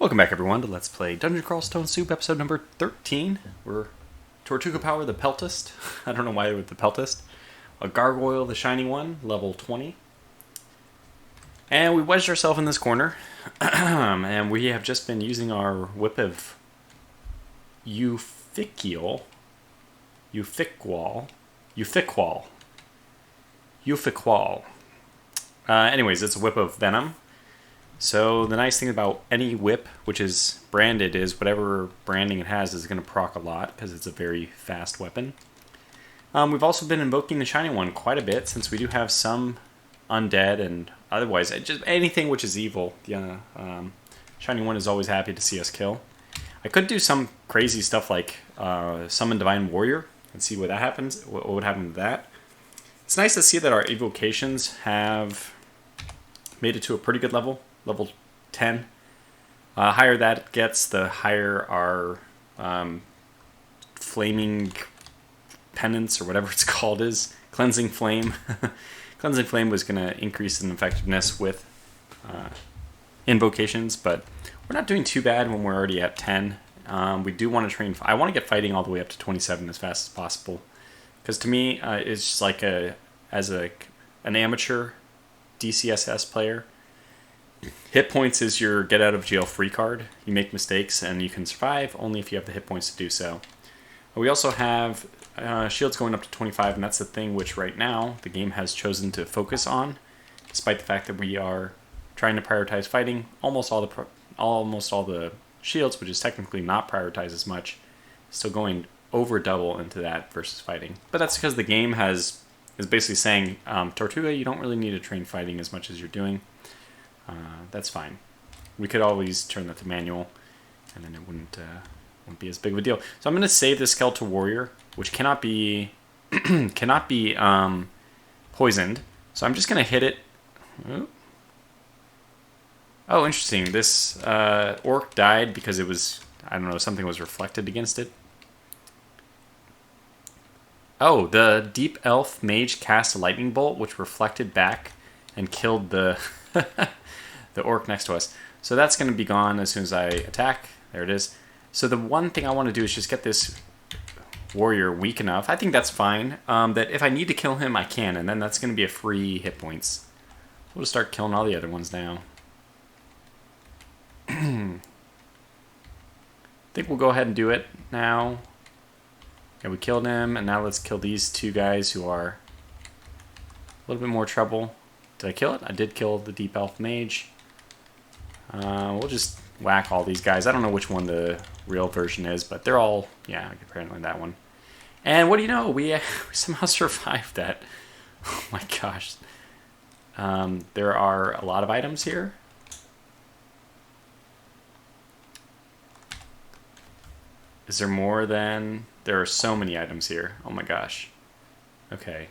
Welcome back, everyone, to Let's Play Dungeon Crawl Stone Stoup, episode number 13. We're Tortuga Power the Peltist. I don't know why with the Peltist. A Gargoyle the Shiny One, level 20. And we wedged ourselves in this corner. And we have just been using our Whip of Ufiqual. Anyways, it's a Whip of Venom. So the nice thing about any whip, which is branded, is whatever branding it has is going to proc a lot because it's a very fast weapon. We've also been invoking the Shiny One quite a bit since we do have some undead and otherwise just anything which is evil. The Shiny One is always happy to see us kill. I could do some crazy stuff like summon Divine Warrior and see what that happens. What would happen to that? It's nice to see that our evocations have made it to a pretty good level. Level 10. Higher that gets, the higher our flaming penance, or whatever it's called, is. Cleansing Flame. Cleansing Flame was going to increase in effectiveness with invocations, but we're not doing too bad when we're already at 10. We do want to train. I want to get fighting all the way up to 27 as fast as possible. Because to me, it's just like an amateur DCSS player. Hit points is your get out of jail free card. You make mistakes and you can survive only if you have the hit points to do so. We also have shields going up to 25, and that's the thing which right now the game has chosen to focus on, despite the fact that we are trying to prioritize fighting. Almost all the shields, which is technically not prioritized as much, still going over double into that versus fighting. But that's because the game is basically saying, Tortuga, you don't really need to train fighting as much as you're doing. That's fine. We could always turn that to manual, and then it wouldn't be as big of a deal. So I'm going to save this Skeletal Warrior, which cannot be poisoned. So I'm just going to hit it. Oh, interesting. This orc died because it was, I don't know, something was reflected against it. Oh, the Deep Elf Mage cast a lightning bolt, which reflected back and killed the the orc next to us. So that's going to be gone as soon as I attack. There it is. So the one thing I want to do is just get this warrior weak enough. I think that's fine. That if I need to kill him, I can, and then that's going to be a free hit points. We'll just start killing all the other ones now. I think we'll go ahead and do it now. Yeah, we killed him, and now let's kill these two guys who are a little bit more trouble. Did I kill it? I did kill the Deep Elf Mage. We'll just whack all these guys. I don't know which one the real version is, but they're all, yeah, apparently that one. And what do you know? We somehow survived that. Oh my gosh. There are a lot of items here. Is there more than... There are so many items here. Oh my gosh. Okay.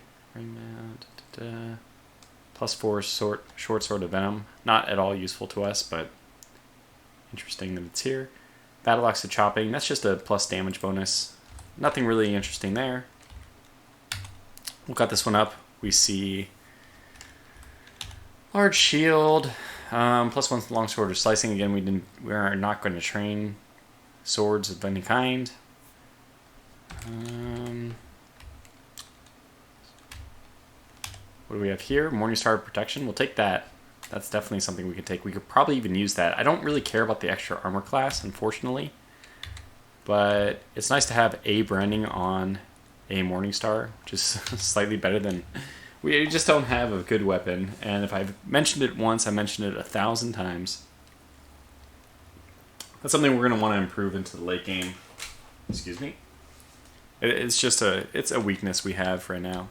+4 short sword of venom. Not at all useful to us, but interesting that it's here. Battle axe of chopping. That's just a plus damage bonus. Nothing really interesting there. We'll cut this one up. We see large shield. +1 long sword of slicing. Again, we are not going to train swords of any kind. What do we have here? Morningstar Protection. We'll take that. That's definitely something we could take. We could probably even use that. I don't really care about the extra armor class, unfortunately. But it's nice to have A branding on a Morningstar, which is slightly better than... We just don't have a good weapon. And if I've mentioned it once, I mentioned it 1,000 times. That's something we're going to want to improve into the late game. Excuse me. It's just it's a weakness we have right now.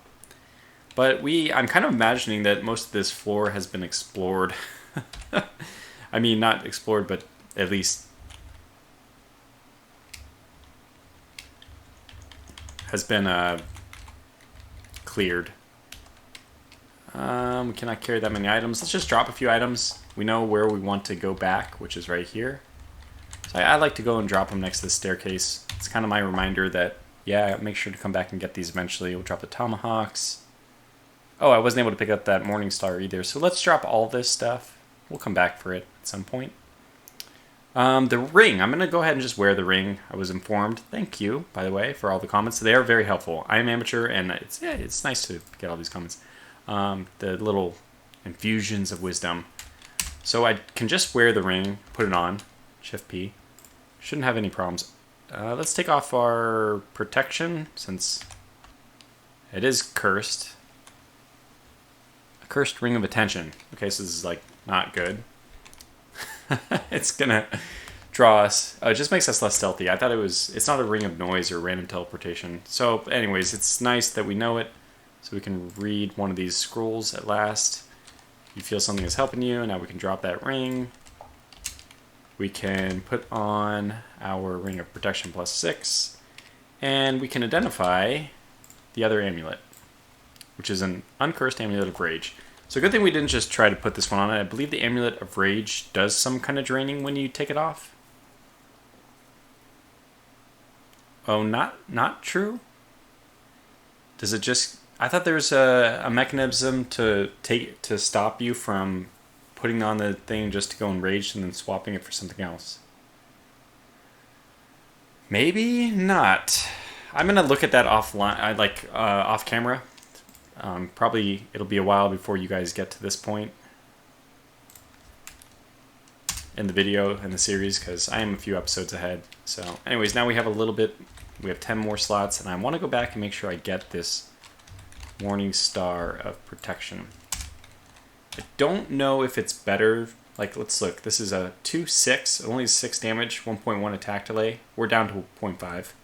But I'm kind of imagining that most of this floor has been explored. I mean, not explored, but at least has been cleared. We cannot carry that many items. Let's just drop a few items. We know where we want to go back, which is right here. So I like to go and drop them next to the staircase. It's kind of my reminder that, yeah, make sure to come back and get these eventually. We'll drop the tomahawks. Oh, I wasn't able to pick up that Morningstar either. So let's drop all this stuff. We'll come back for it at some point. The ring. I'm going to go ahead and just wear the ring. I was informed. Thank you, by the way, for all the comments. They are very helpful. I am amateur, and it's nice to get all these comments. The little infusions of wisdom. So I can just wear the ring, put it on, Shift P. Shouldn't have any problems. Let's take off our protection, since it is cursed. A cursed ring of attention. Okay, so this is like not good. It's gonna draw us. It just makes us less stealthy. I thought it's not a ring of noise or random teleportation. So anyways, it's nice that we know it, so we can read one of these scrolls at last. You feel something is helping you. Now we can drop that ring. We can put on our ring of protection +6, and we can identify the other amulet, which is an uncursed amulet of rage. So good thing we didn't just try to put this one on. I believe the amulet of rage does some kind of draining when you take it off. Oh, not true? Does it just... I thought there was a mechanism to stop you from putting on the thing just to go enraged and then swapping it for something else. Maybe not. I'm gonna look at that offline, off camera. Probably it'll be a while before you guys get to this point in the video and the series, because I am a few episodes ahead. So anyways, now we have a little bit. We have 10 more slots, and I want to go back and make sure I get this Morning Star of Protection. I don't know if it's better. Like, let's look. This is a 2/6, only 6 damage, 1.1 attack delay. We're down to 0.5.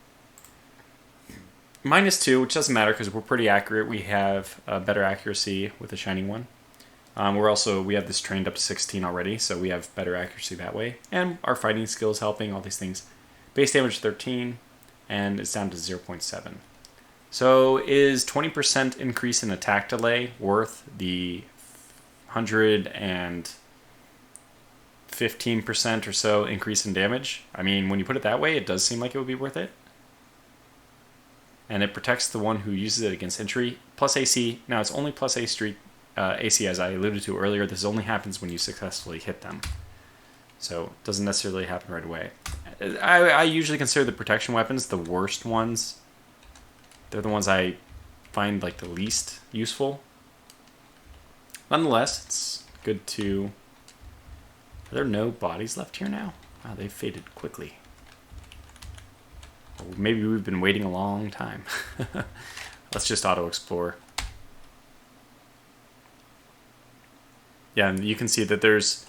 -2, which doesn't matter because we're pretty accurate. We have better accuracy with the Shining One. We have this trained up to 16 already, so we have better accuracy that way. And our fighting skills helping, all these things. Base damage 13, and it's down to 0.7. So is 20% increase in attack delay worth the 115% or so increase in damage? I mean, when you put it that way, it does seem like it would be worth it. And it protects the one who uses it against entry. Plus AC. Now, it's only plus AC, as I alluded to earlier. This only happens when you successfully hit them. So it doesn't necessarily happen right away. I usually consider the protection weapons the worst ones. They're the ones I find like the least useful. Nonetheless, it's good to... Are there no bodies left here now? Wow, they've faded quickly. Or maybe we've been waiting a long time. Let's just auto-explore. Yeah, and you can see that there's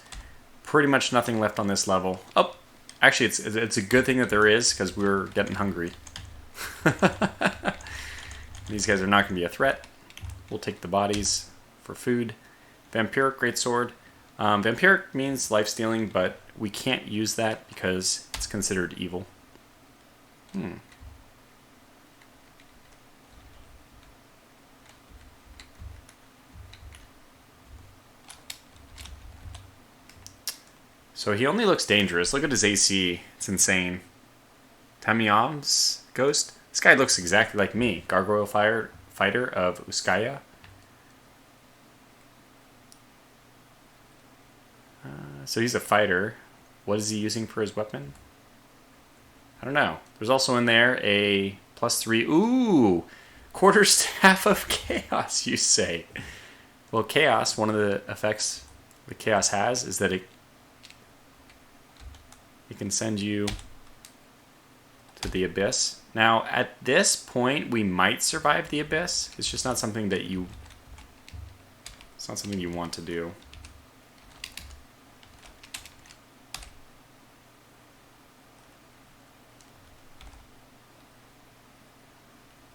pretty much nothing left on this level. Oh, actually, it's a good thing that there is, because we're getting hungry. These guys are not going to be a threat. We'll take the bodies for food. Vampiric Greatsword. Vampiric means life-stealing, but we can't use that because it's considered evil. So he only looks dangerous. Look at his AC. It's insane. Tamiam's ghost. This guy looks exactly like me. Gargoyle Fighter of Uskaya. So he's a fighter. What is he using for his weapon? I don't know. There's also in there a +3. Ooh! Quarterstaff of Chaos, you say. Well, Chaos, one of the effects that Chaos has is that it can send you to the Abyss. Now, at this point, we might survive the Abyss. It's just not something that you... It's not something you want to do.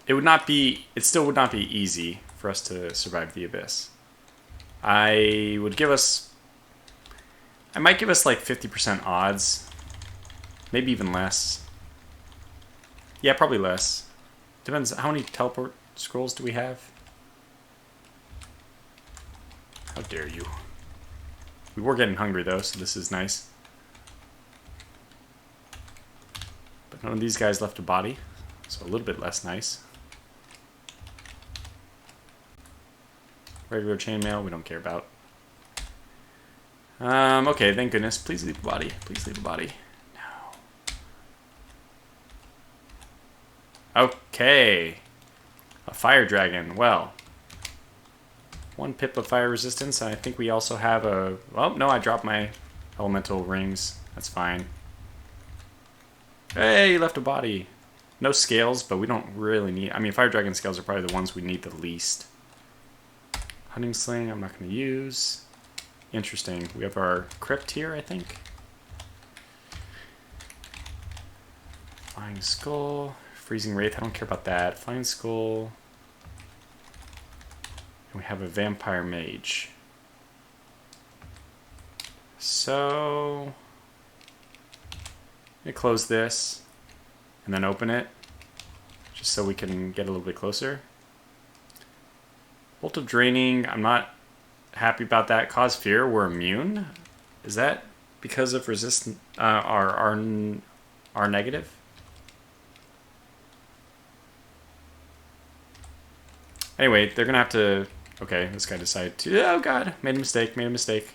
It still would not be easy for us to survive the Abyss. I might give us like 50% odds. Maybe even less. Yeah, probably less. Depends, how many teleport scrolls do we have? How dare you. We were getting hungry though, so this is nice. But none of these guys left a body, so a little bit less nice. Regular chainmail, we don't care about. Okay, thank goodness. Please leave the body. Please leave the body. No. Okay. A fire dragon. Well. 1 pip of fire resistance. I think we also have a... Oh, no, I dropped my elemental rings. That's fine. Hey, you left a body. No scales, but we don't really need... I mean, fire dragon scales are probably the ones we need the least. Hunting sling, I'm not going to use. Interesting. We have our crypt here, I think. Flying skull. Freezing wraith, I don't care about that. Flying skull. And we have a vampire mage. So... I'm going to close this. And then open it. Just so we can get a little bit closer. Bolt of Draining, I'm not happy about that. Cause Fear, we're immune. Is that because of resist our negative? Anyway, they're gonna have to... Okay, this guy decided to... Oh god, made a mistake, made a mistake.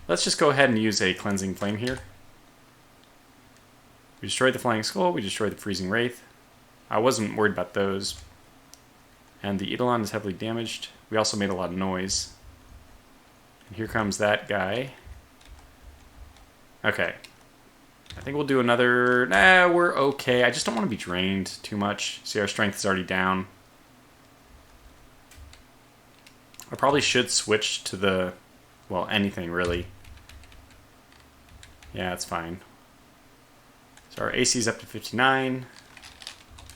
Let's just go ahead and use a Cleansing Flame here. We destroyed the Flying Skull, we destroyed the Freezing Wraith. I wasn't worried about those. And the Eidolon is heavily damaged. We also made a lot of noise. And here comes that guy. Okay. I think we'll do another... Nah, we're okay. I just don't want to be drained too much. See, our strength is already down. I probably should switch to the... Well, anything, really. Yeah, it's fine. So our AC is up to 59.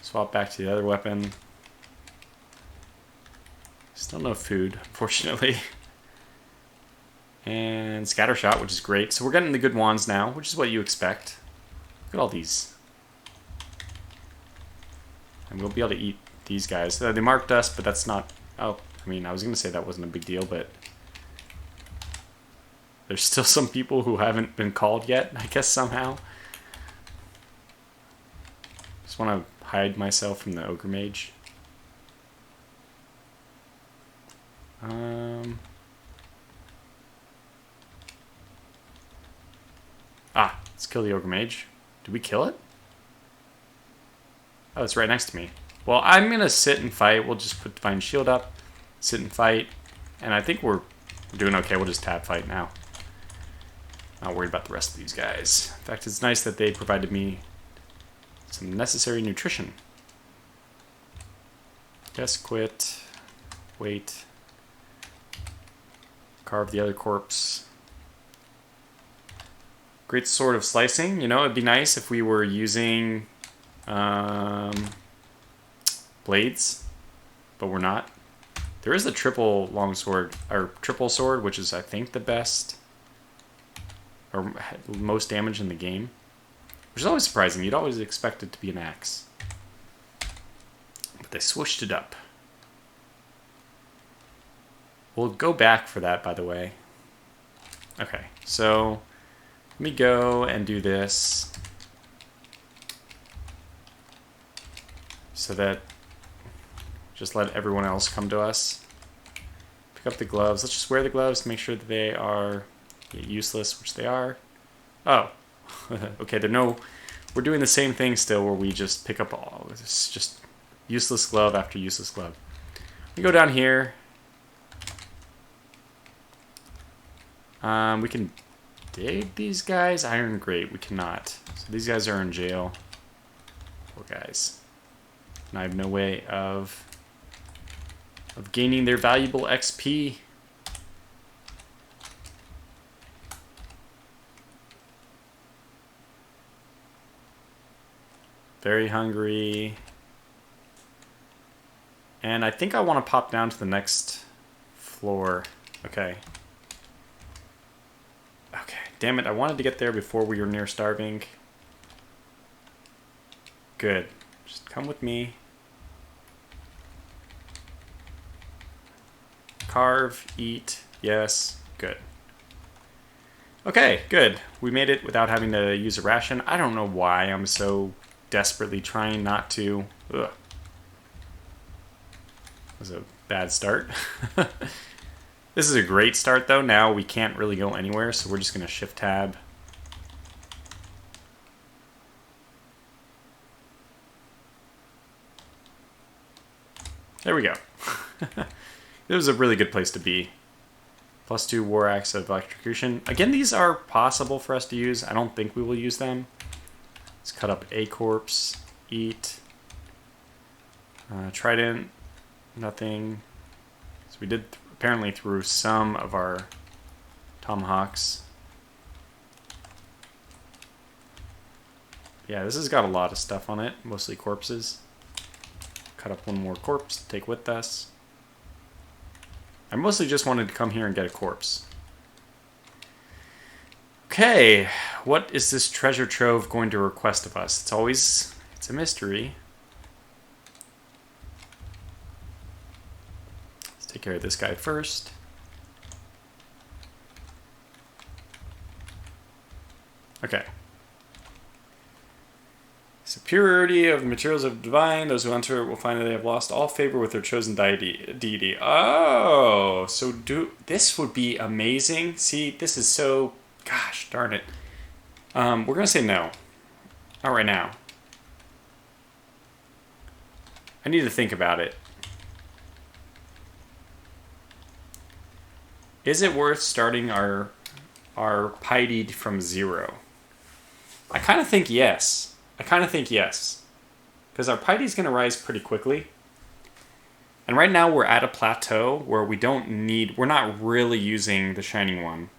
Swap back to the other weapon. Still no food, unfortunately. And scatter shot, which is great. So we're getting the good wands now, which is what you expect. Look at all these. And we'll be able to eat these guys. They marked us, but that's not... Oh, I mean, I was going to say that wasn't a big deal, but... There's still some people who haven't been called yet, I guess, somehow. Just want to hide myself from the ogre mage. Let's kill the ogre mage. Did we kill it? Oh, it's right next to me. Well, I'm gonna sit and fight. We'll just put Divine Shield up, sit and fight, and I think we're doing okay. We'll just tab fight now. Not worried about the rest of these guys. In fact, it's nice that they provided me some necessary nutrition. Yes, quit. Wait. Carve the other corpse. Great Sword of Slicing. You know, it'd be nice if we were using blades, but we're not. There is a triple longsword, or triple sword, which is, I think, the best, or most damage in the game. Which is always surprising. You'd always expect it to be an axe. But they swooshed it up. We'll go back for that, by the way. Okay, so let me go and do this so that just let everyone else come to us. Pick up the gloves. Let's just wear the gloves to make sure that they are useless, which they are. Oh, okay. We're doing the same thing still, where we just pick up all this, just useless glove after useless glove. We go down here. We can dig these guys. Iron Grate, we cannot. So these guys are in jail. Poor guys. And I have no way of gaining their valuable XP. Very hungry. And I think I want to pop down to the next floor. Okay. Okay, damn it. I wanted to get there before we were near starving. Good. Just come with me. Carve, eat, yes, good. Okay, good. We made it without having to use a ration. I don't know why I'm so desperately trying not to. Ugh. That was a bad start. This is a great start, though. Now we can't really go anywhere, so we're just going to shift tab. There we go. It was a really good place to be. +2 War Axe of Electrocution. Again, these are possible for us to use. I don't think we will use them. Let's cut up a corpse. Eat. Trident. Nothing. So we did apparently through some of our tomahawks. Yeah, this has got a lot of stuff on it. Mostly corpses. Cut up one more corpse to take with us. I mostly just wanted to come here and get a corpse. Okay, what is this treasure trove going to request of us? It's a mystery. Let's take care of this guy first. Okay. Superiority of the materials of divine. Those who enter it will find that they have lost all favor with their chosen deity. Oh, so this would be amazing. See, this is so... Gosh, darn it. We're going to say no. Not right now. I need to think about it. Is it worth starting our piety from 0? I kind of think yes. Because our piety is going to rise pretty quickly. And right now we're at a plateau where we're not really using the Shining One.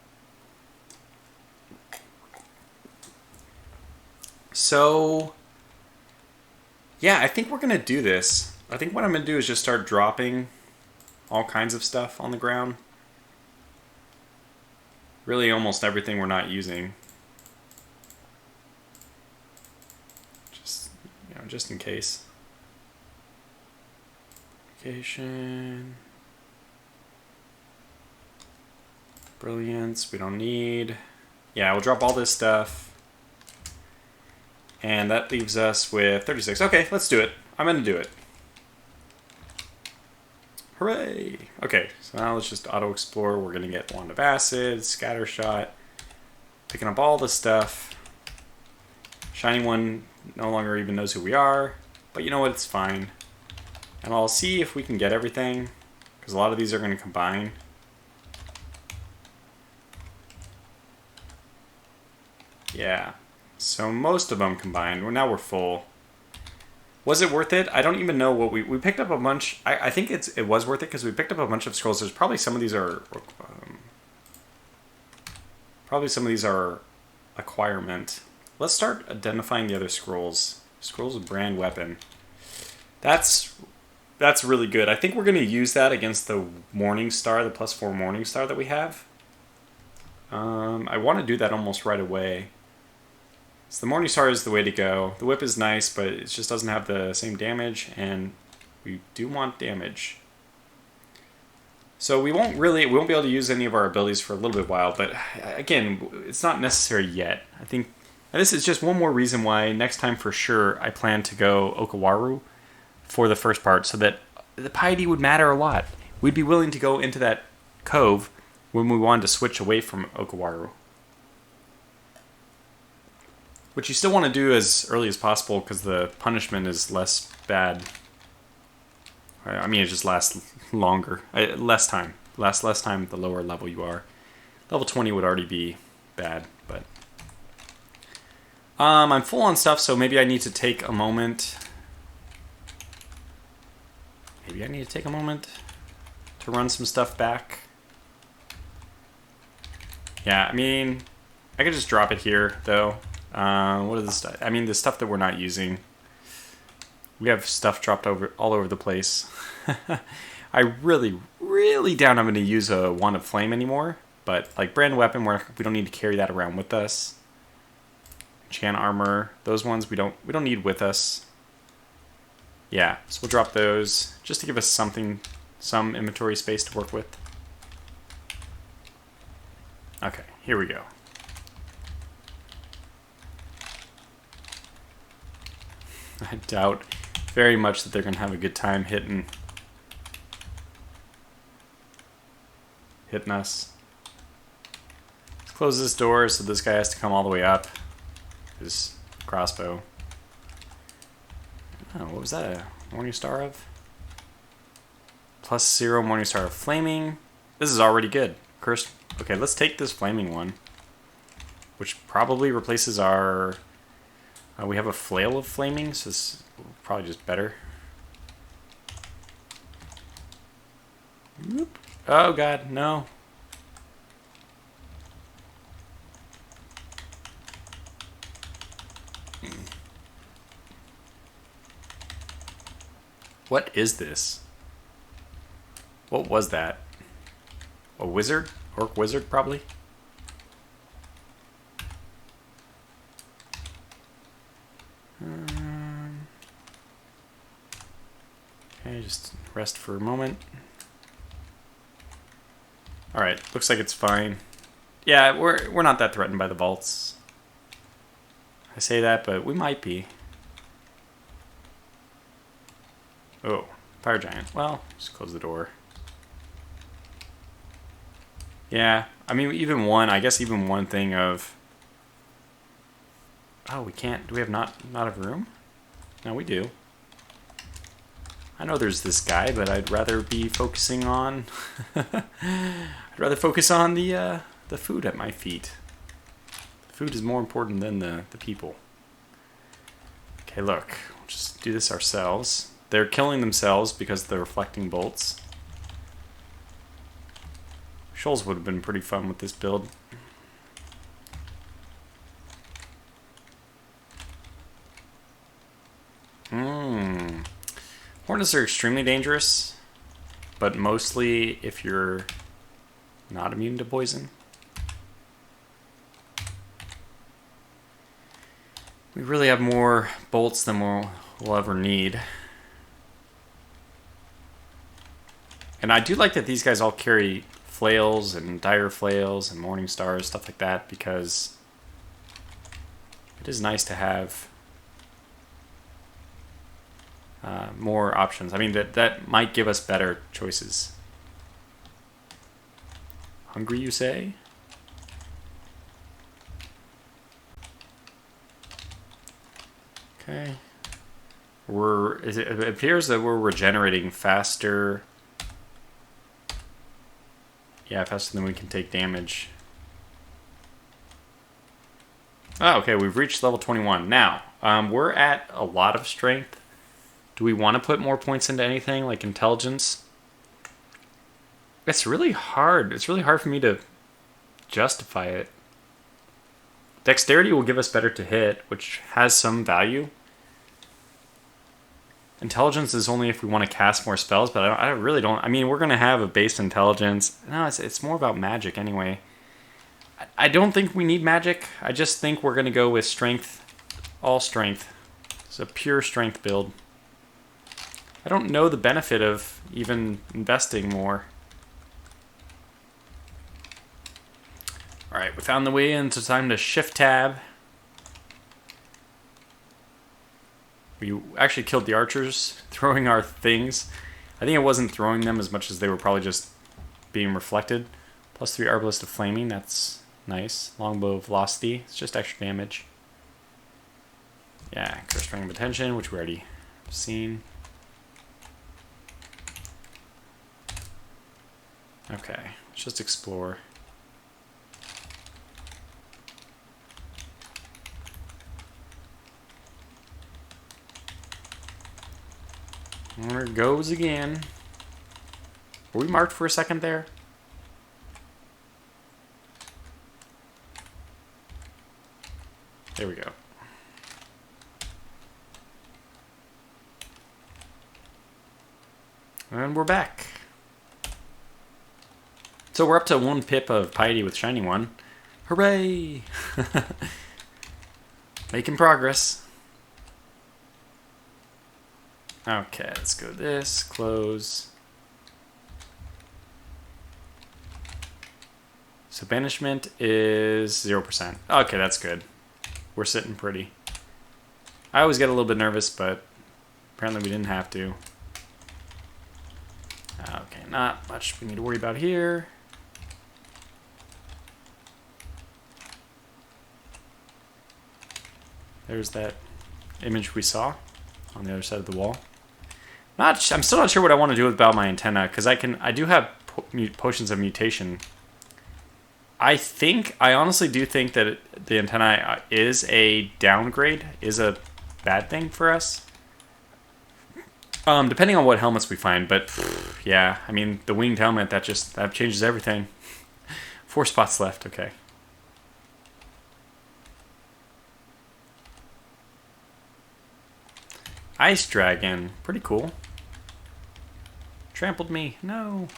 So, yeah, I think we're going to do this. I think what I'm going to do is just start dropping all kinds of stuff on the ground. Really almost everything we're not using. Just in case. Location. Brilliance, we don't need. Yeah, we'll drop all this stuff. And that leaves us with 36. Okay, let's do it. I'm going to do it. Hooray! Okay, so now let's just auto-explore. We're going to get Wand of Acid, Scattershot. Picking up all the stuff. Shining One no longer even knows who we are. But you know what? It's fine. And I'll see if we can get everything. Because a lot of these are going to combine. Yeah. So most of them combined. Well, now we're full. Was it worth it? I don't even know what we picked up a bunch. I think it was worth it because we picked up a bunch of scrolls. There's probably some of these are acquirement. Let's start identifying the other scrolls. Scrolls of Brand Weapon. That's really good. I think we're going to use that against the Morning Star, the +4 Morning Star that we have. I want to do that almost right away. So the Morning Star is the way to go. The whip is nice, but it just doesn't have the same damage, and we do want damage. So we won't be able to use any of our abilities for a little bit while, but again, it's not necessary yet. I think this is just one more reason why next time for sure I plan to go Okawaru for the first part, so that the piety would matter a lot. We'd be willing to go into that cove when we wanted to switch away from Okawaru. Which you still want to do as early as possible because the punishment is less bad. I mean, it just lasts longer. Less time. Lasts less time the lower level you are. Level 20 would already be bad, but... I'm full on stuff, so maybe I need to take a moment. Maybe I need to take a moment to run some stuff back. Yeah, I mean, I could just drop it here, though. What is the stuff? I mean, the stuff that we're not using. We have stuff dropped all over the place. I really doubt I'm going to use a Wand of Flame anymore. But like Brand Weapon, we don't need to carry that around with us. Enchant Armor, those ones we don't need with us. Yeah, so we'll drop those just to give us some inventory space to work with. Okay, here we go. I doubt very much that they're going to have a good time hitting hitting us. Let's close this door so this guy has to come all the way up. His crossbow. Oh, what was that? A Morning Star of? +0 Morning Star of Flaming. This is already good. Cursed. Okay, let's take this flaming one, which probably replaces our... we have a Flail of Flaming, so this is probably just better. Whoop. Oh god, no. What is this? What was that? A wizard? Orc wizard, probably? Okay, just rest for a moment. Alright, looks like it's fine. Yeah, we're not that threatened by the vaults. I say that, but we might be. Oh, fire giant. Well, just close the door. Yeah, I mean, I guess even one thing of... Oh, we can't... Do we have not have room? No, we do. I know there's this guy, but I'd rather be focusing on... I'd rather focus on the food at my feet. The food is more important than the people. Okay, look. We'll just do this ourselves. They're killing themselves because of the reflecting bolts. Shoals would have been pretty fun with this build. Hornets are extremely dangerous, but mostly if you're not immune to poison. We really have more bolts than we'll ever need. And I do like that these guys all carry flails and dire flails and morning stars, stuff like that, because it is nice to have more options. I mean, that might give us better choices. Hungry, you say? Okay. It appears that we're regenerating faster. Yeah, faster than we can take damage. Oh, okay, we've reached level 21. Now, we're at a lot of strength. Do we want to put more points into anything, like intelligence? It's really hard. It's really hard for me to justify it. Dexterity will give us better to hit, which has some value. Intelligence is only if we want to cast more spells, but I really don't... I mean, we're going to have a base intelligence. No, it's more about magic anyway. I don't think we need magic. I just think we're going to go with strength. All strength. It's a pure strength build. I don't know the benefit of even investing more. Alright, we found the way in, so it's time to shift tab. We actually killed the archers, throwing our things. I think it wasn't throwing them as much as they were probably just being reflected. +3 Arbalist of Flaming, that's nice. Longbow of Velocity, it's just extra damage. Yeah, Cursed Ring of Attention, which we already have seen. Okay, let's just explore. There it goes again. Were we marked for a second there? There we go. And we're back. So we're up to 1 pip of piety with Shiny One. Hooray! Making progress. Okay, let's go this, close. So banishment is 0%. Okay, that's good. We're sitting pretty. I always get a little bit nervous, but apparently we didn't have to. Okay, not much we need to worry about here. There's that image we saw on the other side of the wall. I'm still not sure what I want to do about my antenna, because I do have potions of mutation. I honestly do think that the antenna is a downgrade, is a bad thing for us. Depending on what helmets we find, but yeah, I mean, the winged helmet, that changes everything. 4 spots left, okay. Ice dragon, pretty cool. Trampled me, no.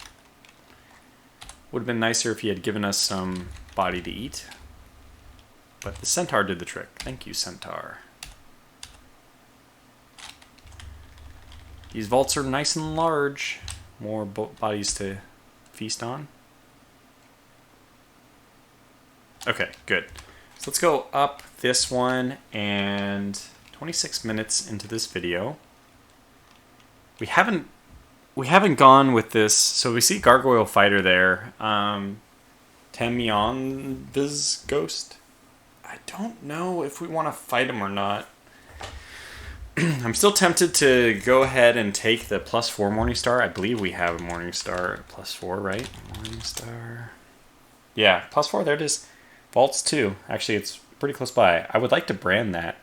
Would have been nicer if he had given us some body to eat. But the centaur did the trick. Thank you, centaur. These vaults are nice and large. More bodies to feast on. Okay, good. So let's go up this one, and 26 minutes into this video. We haven't gone with this. So we see Gargoyle Fighter there. Temion's ghost. I don't know if we want to fight him or not. I'm still tempted to go ahead and take the +4 Morningstar. I believe we have a Morningstar +4, right? Morningstar. Yeah, +4, there it is. Vaults 2. Actually, it's pretty close by. I would like to brand that.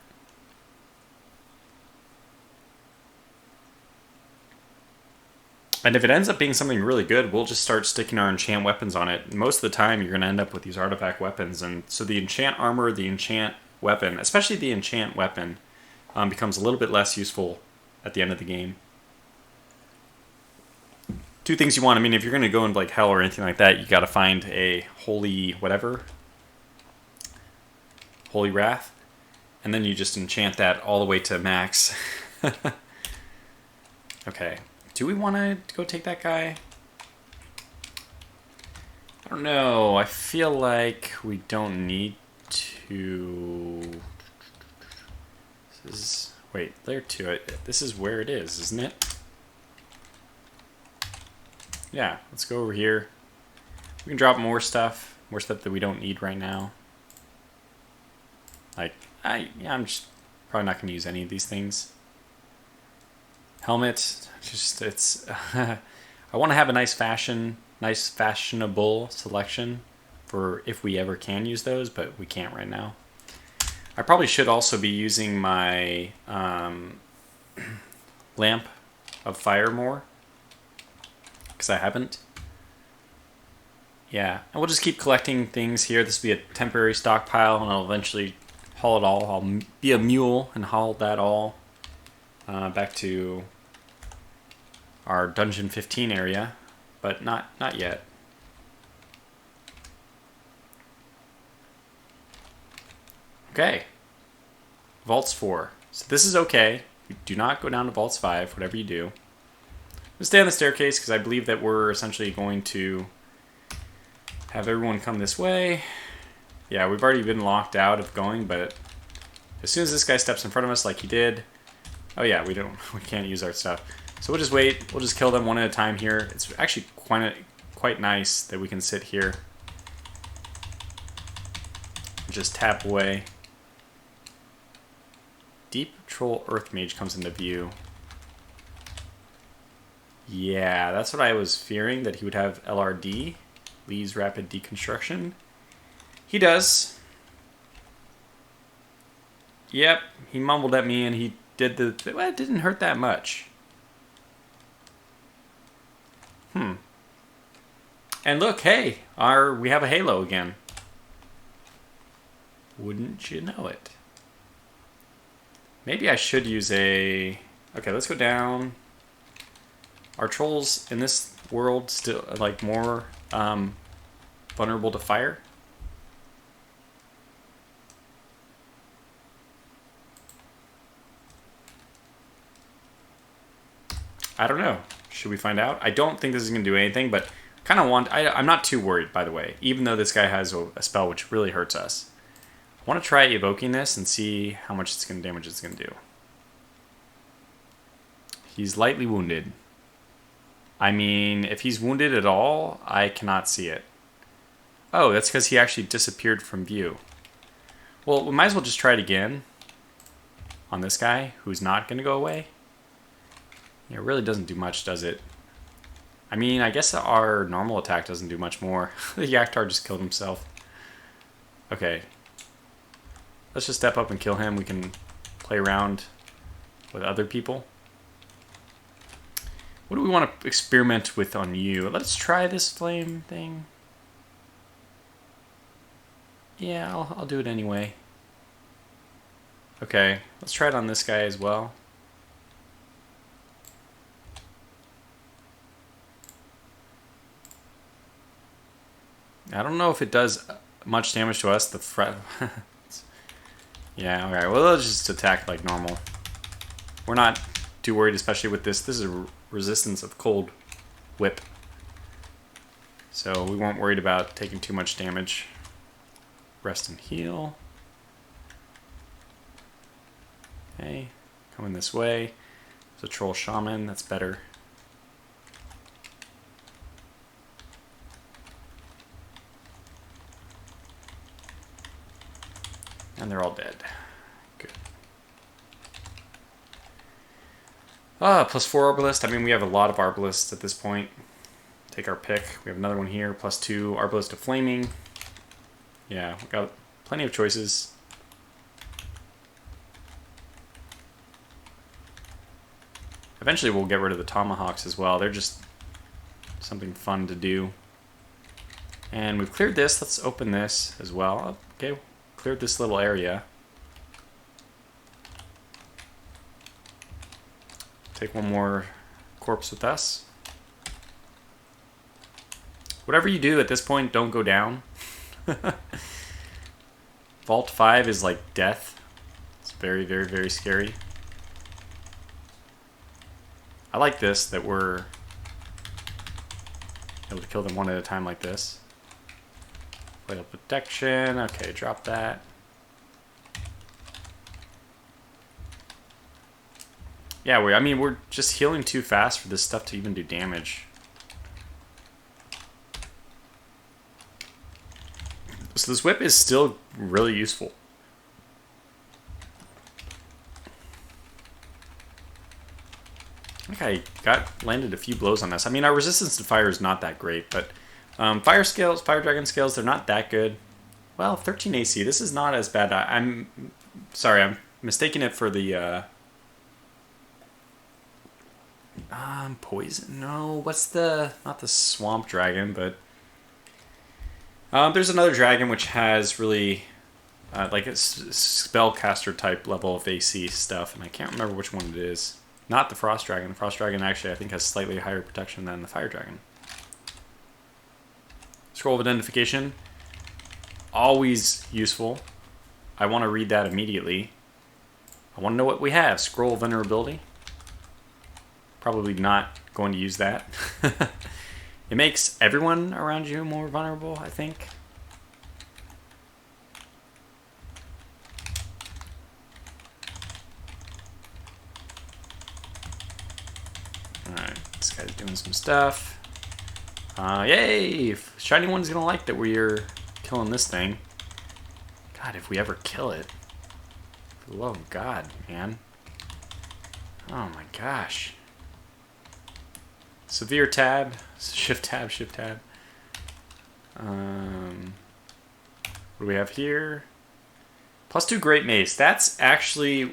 And if it ends up being something really good, we'll just start sticking our enchant weapons on it. Most of the time, you're going to end up with these artifact weapons. And so the enchant armor, the enchant weapon, especially the enchant weapon, becomes a little bit less useful at the end of the game. 2 things you want. I mean, if you're going to go into like hell or anything like that, you got to find a holy whatever. Holy Wrath. And then you just enchant that all the way to max. Okay. Do we want to go take that guy? I don't know. I feel like we don't need to... Wait, layer 2. This is where it is, isn't it? Yeah, let's go over here. We can drop more stuff that we don't need right now. Like, I'm just probably not going to use any of these things. Helmet, it's... I want to have a nice fashionable selection for if we ever can use those, but we can't right now. I probably should also be using my lamp of fire more, because I haven't. Yeah, and we'll just keep collecting things here. This will be a temporary stockpile, and I'll eventually haul it all. I'll be a mule and haul that all back to our Dungeon 15 area, but not yet. Okay. Vaults 4. So this is okay. Do not go down to Vaults 5, whatever you do. Just stay on the staircase, because I believe that we're essentially going to have everyone come this way. Yeah, we've already been locked out of going, but as soon as this guy steps in front of us like he did... Oh yeah, we can't use our stuff. So we'll just wait. We'll just kill them one at a time here. It's actually quite nice that we can sit here. Just tap away. Deep Patrol Earth Mage comes into view. Yeah, that's what I was fearing, that he would have LRD, Lee's Rapid Deconstruction. He does. Yep, he mumbled at me and he did the... Well, it didn't hurt that much. And look, hey, we have a halo again. Wouldn't you know it? Maybe I should use a... Okay, let's go down. Are trolls in this world still like more vulnerable to fire? I don't know. Should we find out? I don't think this is going to do anything, but kind of want... I'm not too worried, by the way, even though this guy has a spell which really hurts us. I want to try evoking this and see how much damage it's going to do. He's lightly wounded. I mean, if he's wounded at all, I cannot see it. Oh, that's because he actually disappeared from view. Well, we might as well just try it again. on this guy, who's not going to go away. Yeah, it really doesn't do much, does it? I mean, I guess our normal attack doesn't do much more. The Yaktar just killed himself. Okay. Let's just step up and kill him. We can play around with other people. What do we want to experiment with on you? Let's try this flame thing. Yeah, I'll do it anyway. Okay, let's try it on this guy as well. I don't know if it does much damage to us. Yeah, alright, well, let's just attack like normal. We're not too worried, especially with this. This is a resistance of cold whip. So we weren't worried about taking too much damage. Rest and heal. Okay, coming this way. It's a troll shaman, that's better. And they're all dead. Good. +4 Arbalist. I mean, we have a lot of Arbalists at this point. Take our pick. We have another one here. +2 Arbalist of Flaming. Yeah, we got plenty of choices. Eventually we'll get rid of the Tomahawks as well. They're just something fun to do. And we've cleared this. Let's open this as well. Okay, cleared this little area. Take one more corpse with us. Whatever you do at this point, don't go down. Vault 5 is like death. It's very, very, very scary. I like this, that we're able to kill them one at a time like this. Vital protection. Okay, drop that. Yeah, I mean, we're just healing too fast for this stuff to even do damage. So this whip is still really useful. I think I landed a few blows on this. I mean, our resistance to fire is not that great, but fire dragon scales, they're not that good. Well, 13 AC, this is not as bad. I'm sorry, I'm mistaking it for the poison. No, what's the, not the swamp dragon, but there's another dragon which has really like a spellcaster type level of AC stuff, and I can't remember which one it is. Not the frost dragon. The frost dragon actually I think has slightly higher protection than the fire dragon. Scroll of identification, always useful. I want to read that immediately. I want to know what we have. Scroll of vulnerability. Probably not going to use that. It makes everyone around you more vulnerable, I think. Alright, this guy's doing some stuff. Yay! Shiny One's gonna like that we're killing this thing. God, if we ever kill it. For the love of God, man. Oh my gosh. Severe tab. Shift tab, shift tab. What do we have here? +2 Great Mace. That's actually...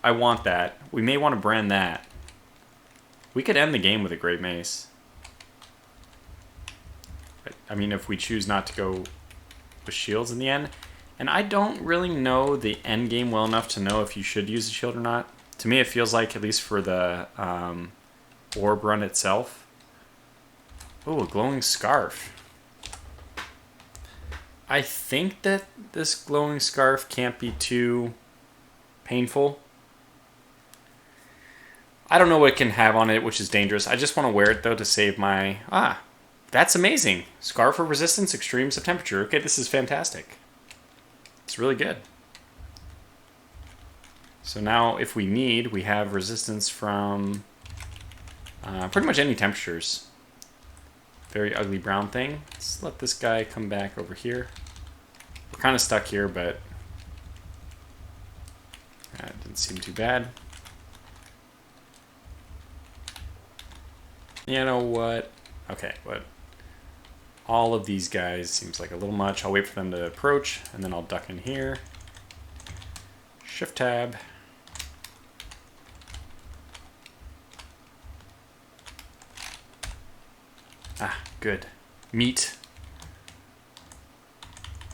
I want that. We may want to brand that. We could end the game with a Great Mace. I mean, if we choose not to go with shields in the end. And I don't really know the end game well enough to know if you should use a shield or not. To me, it feels like, at least for the orb run itself. Oh, a glowing scarf. I think that this glowing scarf can't be too painful. I don't know what it can have on it, which is dangerous. I just want to wear it, though, to save my... Ah, that's amazing. Scarf of resistance, extremes of temperature. Okay, this is fantastic. It's really good. So now, if we need, we have resistance from pretty much any temperatures. Very ugly brown thing. Let's let this guy come back over here. We're kind of stuck here, but That didn't seem too bad. You know what? Okay, but all of these guys seems like a little much. I'll wait for them to approach, and then I'll duck in here. Shift tab. Ah, good. Meat.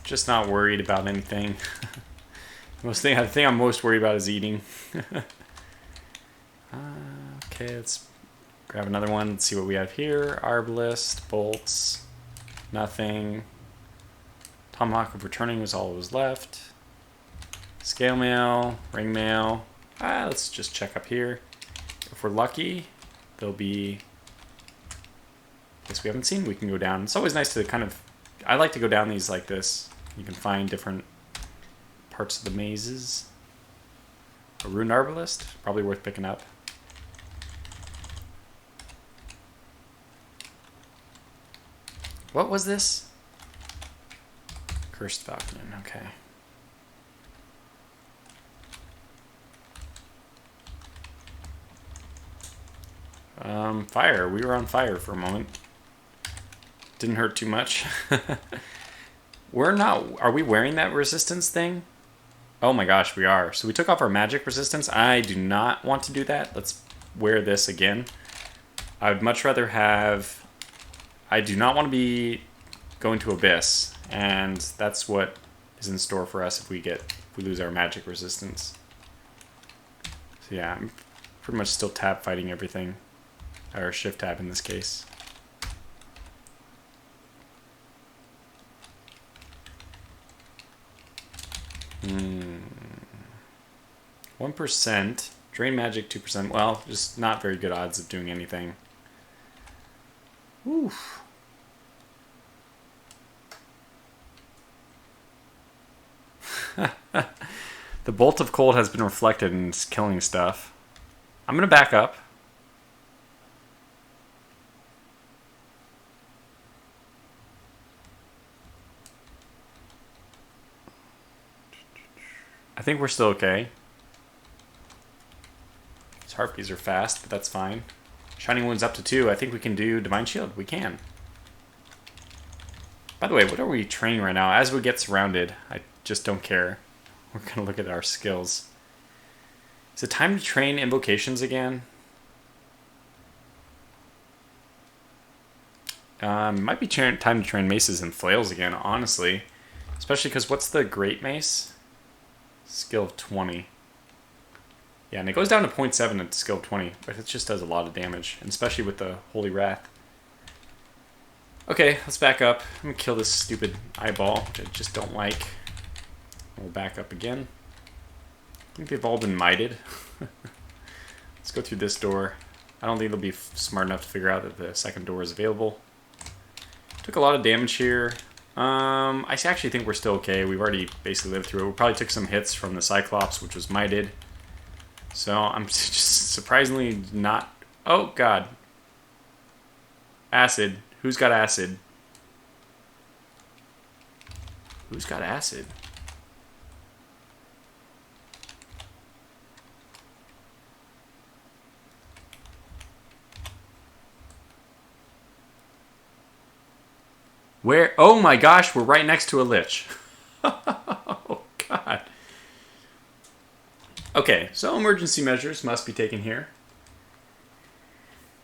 Just not worried about anything. The thing I'm most worried about is eating. Okay, let's grab another one. Let's see what we have here. Arbalist, bolts, nothing. Tomahawk of Returning was all that was left. Scale mail, ring mail. Let's just check up here. If we're lucky, there'll be... Guess we haven't seen. We can go down. It's always nice to kind of... I like to go down these like this. You can find different parts of the mazes. A Rune Arbalist, probably worth picking up. What was this? Cursed Falcon, okay. Fire. We were on fire for a moment. Didn't hurt too much. We're not... Are we wearing that resistance thing? Oh my gosh, we are. So we took off our magic resistance. I do not want to do that. Let's wear this again. I would much rather have... I do not want to be going to Abyss. And that's what is in store for us if we lose our magic resistance. So yeah, I'm pretty much still tab fighting everything. Or shift tab in this case. 1%. Drain magic 2%. Well, just not very good odds of doing anything. Oof. The bolt of cold has been reflected and is killing stuff. I'm going to back up. I think we're still okay. These harpies are fast, but that's fine. Shining Wounds up to 2. I think we can do Divine Shield. We can. By the way, what are we training right now? As we get surrounded, I just don't care. We're going to look at our skills. Is it time to train invocations again? Might be time to train maces and flails again, honestly. Especially because what's the Great Mace? Skill of 20. Yeah, and it goes down to 0.7 at skill of 20, but it just does a lot of damage, and especially with the Holy Wrath. Okay, let's back up. I'm going to kill this stupid eyeball, which I just don't like. We'll back up again. I think they've all been mited. Let's go through this door. I don't think they'll be smart enough to figure out that the second door is available. Took a lot of damage here. I actually think we're still okay. We've already basically lived through it. We probably took some hits from the Cyclops, which was mited. So I'm just surprisingly not... Oh, God. Acid. Who's got acid? Who's got acid? Where? Oh my gosh, we're right next to a lich. Oh god. Okay, so emergency measures must be taken here.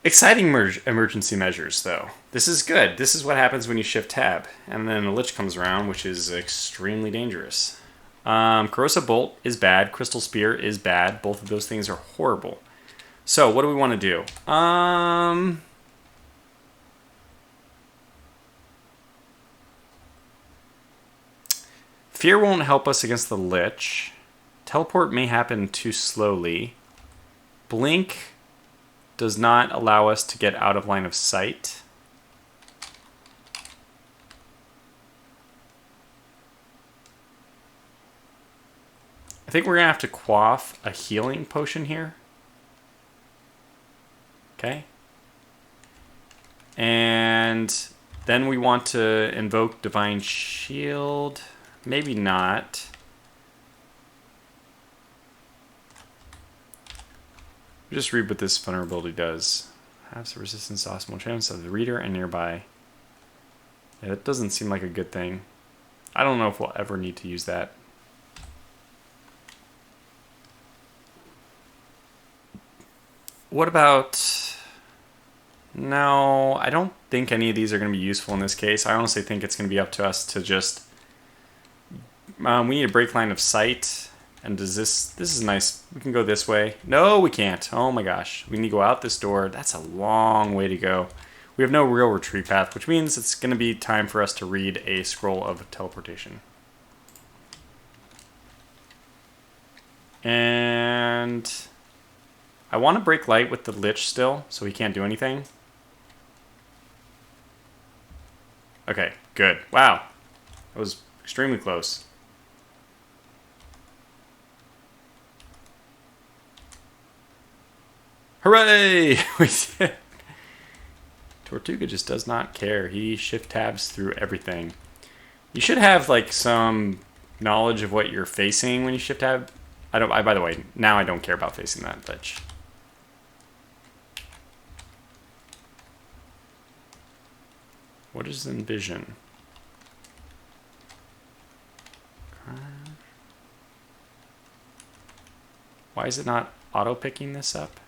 Exciting emergency measures, though. This is good. This is what happens when you shift tab. And then a lich comes around, which is extremely dangerous. Corrosive Bolt is bad. Crystal Spear is bad. Both of those things are horrible. So, what do we want to do? Fear won't help us against the lich. Teleport may happen too slowly. Blink does not allow us to get out of line of sight. I think we're going to have to quaff a healing potion here. Okay. And then we want to invoke Divine Shield. Maybe not. Just read what this vulnerability does. Has the resistance to optimal chance of the reader and nearby. Yeah, that doesn't seem like a good thing. I don't know if we'll ever need to use that. What about... No, I don't think any of these are going to be useful in this case. I honestly think it's going to be up to us to just... we need a break line of sight. And does this... This is nice. We can go this way. No, we can't. Oh my gosh. We need to go out this door. That's a long way to go. We have no real retreat path, which means it's going to be time for us to read a scroll of teleportation. And... I want to break light with the Lich still, so he can't do anything. Okay, good. Wow. That was extremely close. Hooray! We did. Tortuga just does not care. He shift tabs through everything. You should have like some knowledge of what you're facing when you shift tab. By the way, now I don't care about facing that Lich. What is envision? Why is it not auto-picking this up?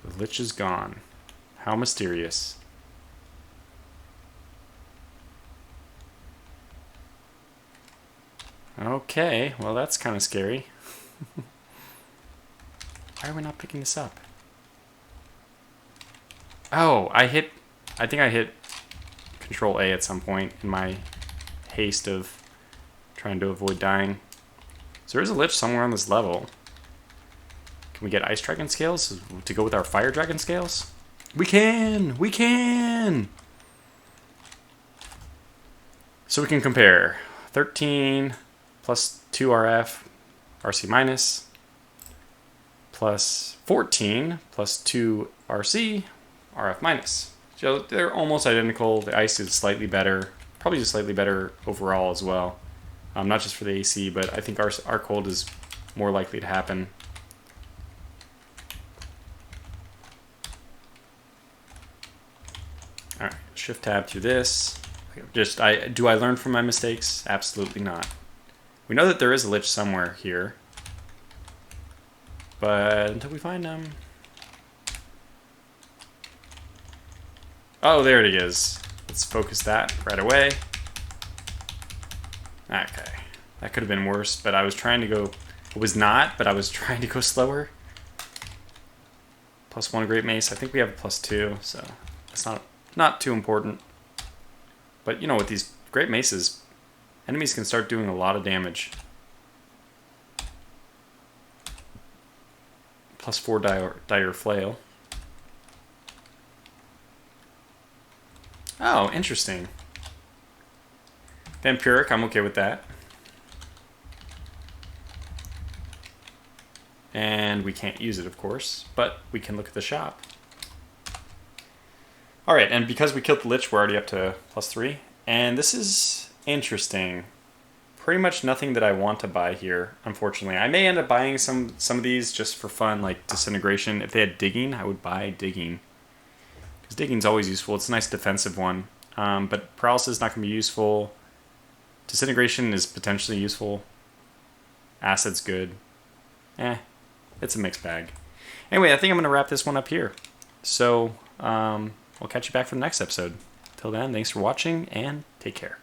The Lich is gone. How mysterious. Okay, well that's kind of scary. Why are we not picking this up? Oh, I think I hit Control A at some point in my haste of trying to avoid dying. So there is a Lich somewhere on this level. Can we get Ice Dragon scales to go with our Fire Dragon scales? We can! We can! So we can compare 13 plus 2 RF, RC minus, plus 14 plus 2 RC, RF minus. So they're almost identical. The ice is slightly better, probably just slightly better overall as well. Not just for the AC, but I think our cold is more likely to happen. All right, shift tab through this. Do I learn from my mistakes? Absolutely not. We know that there is a Lich somewhere here, but until we find him. Oh, there it is. Let's focus that right away. Okay, that could have been worse, but I was trying to go. It was not, but I was trying to go slower. +1 Great Mace. I think we have a +2, so it's not too important. But you know, with these Great Maces, enemies can start doing a lot of damage. +4 Dire Flail. Oh, interesting. Vampiric, I'm okay with that. And we can't use it, of course, but we can look at the shop. Alright, and because we killed the Lich, we're already up to +3. And this is interesting. Pretty much nothing that I want to buy here, unfortunately. I may end up buying some of these just for fun, like Disintegration. If they had Digging, I would buy Digging. Because Digging's always useful. It's a nice defensive one. But Paralysis is not going to be useful. Disintegration is potentially useful. Acid's good. It's a mixed bag. Anyway, I think I'm going to wrap this one up here. So, we'll catch you back for the next episode. Till then, thanks for watching, and take care.